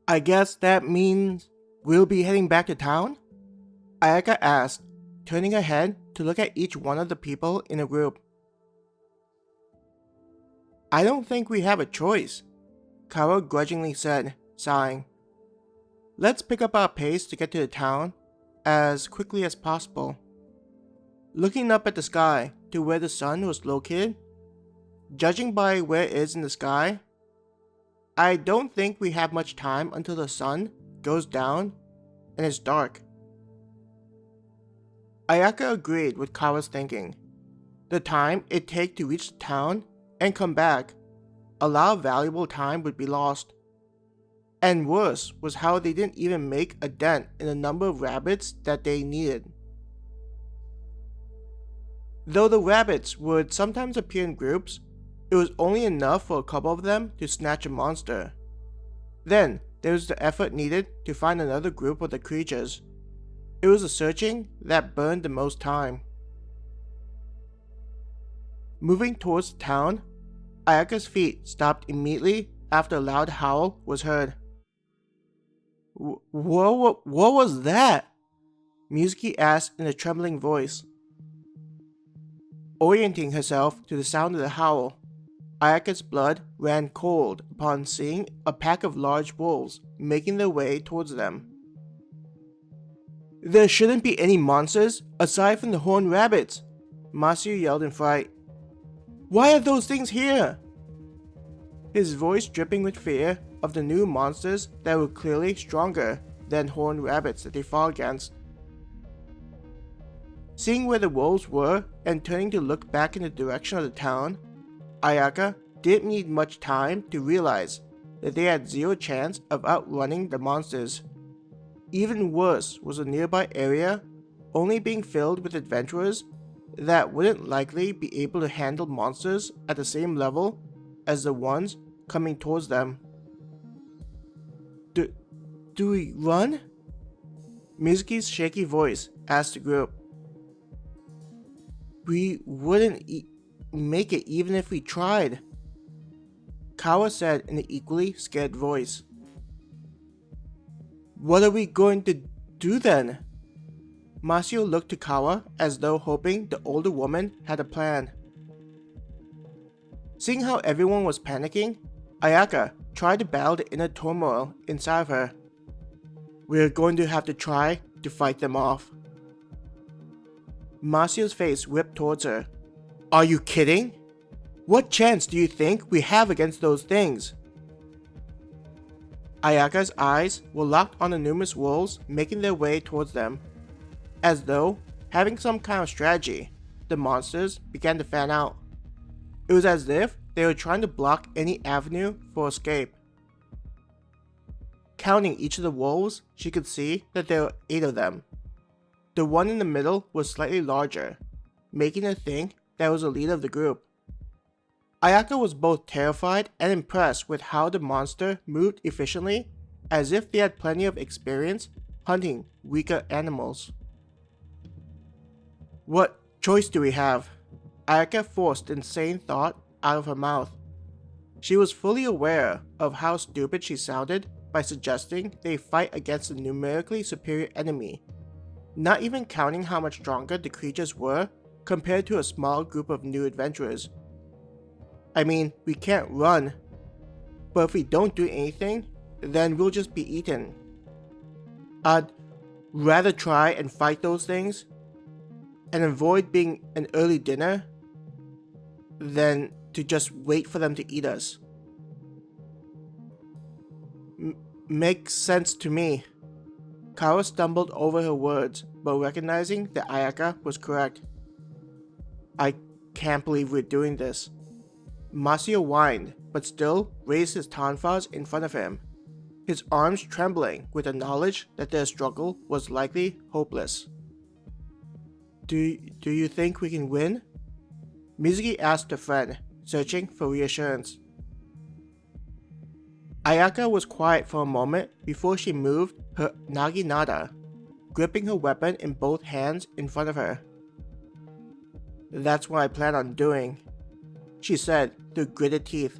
I guess that means we'll be heading back to town? Ayaka asked, turning her head to look at each one of the people in the group. I don't think we have a choice, Kara grudgingly said, sighing. Let's pick up our pace to get to the town as quickly as possible. Looking up at the sky to where the sun was located, judging by where it is in the sky, I don't think we have much time until the sun goes down and it's dark. Ayaka agreed with Kara's thinking. The time it'd take to reach the town and come back, a lot of valuable time would be lost. And worse was how they didn't even make a dent in the number of rabbits that they needed. Though the rabbits would sometimes appear in groups, it was only enough for a couple of them to snatch a monster. Then there was the effort needed to find another group of the creatures. It was the searching that burned the most time. Moving towards the town, Ayaka's feet stopped immediately after a loud howl was heard. What was that? Mizuki asked in a trembling voice. Orienting herself to the sound of the howl, Ayaka's blood ran cold upon seeing a pack of large wolves making their way towards them. There shouldn't be any monsters aside from the horned rabbits, Masio yelled in fright. Why are those things here? His voice dripping with fear of the new monsters that were clearly stronger than horned rabbits that they fought against. Seeing where the wolves were and turning to look back in the direction of the town, Ayaka didn't need much time to realize that they had zero chance of outrunning the monsters. Even worse was the nearby area only being filled with adventurers that wouldn't likely be able to handle monsters at the same level as the ones coming towards them. Do we run? Mizuki's shaky voice asked the group. We wouldn't make it even if we tried, Kawa said in an equally scared voice. What are we going to do then? Masio looked to Kawa as though hoping the older woman had a plan. Seeing how everyone was panicking, Ayaka tried to battle the inner turmoil inside of her. We're going to have to try to fight them off. Masio's face whipped towards her. Are you kidding? What chance do you think we have against those things? Ayaka's eyes were locked on the numerous wolves making their way towards them. As though, having some kind of strategy, the monsters began to fan out. It was as if they were trying to block any avenue for escape. Counting each of the wolves, she could see that there were 8 of them. The one in the middle was slightly larger, making her think that was the leader of the group. Ayaka was both terrified and impressed with how the monster moved efficiently, as if they had plenty of experience hunting weaker animals. What choice do we have? Ayaka forced insane thought out of her mouth. She was fully aware of how stupid she sounded by suggesting they fight against a numerically superior enemy, not even counting how much stronger the creatures were compared to a small group of new adventurers. I mean, we can't run, but if we don't do anything, then we'll just be eaten. I'd rather try and fight those things and avoid being an early dinner than to just wait for them to eat us. Makes sense to me. Kara stumbled over her words, but recognizing that Ayaka was correct. I can't believe we're doing this. Masio whined, but still raised his tonfas in front of him, his arms trembling with the knowledge that their struggle was likely hopeless. Do you think we can win? Mizuki asked a friend, searching for reassurance. Ayaka was quiet for a moment before she moved her naginata, gripping her weapon in both hands in front of her. That's what I plan on doing, she said through gritted teeth.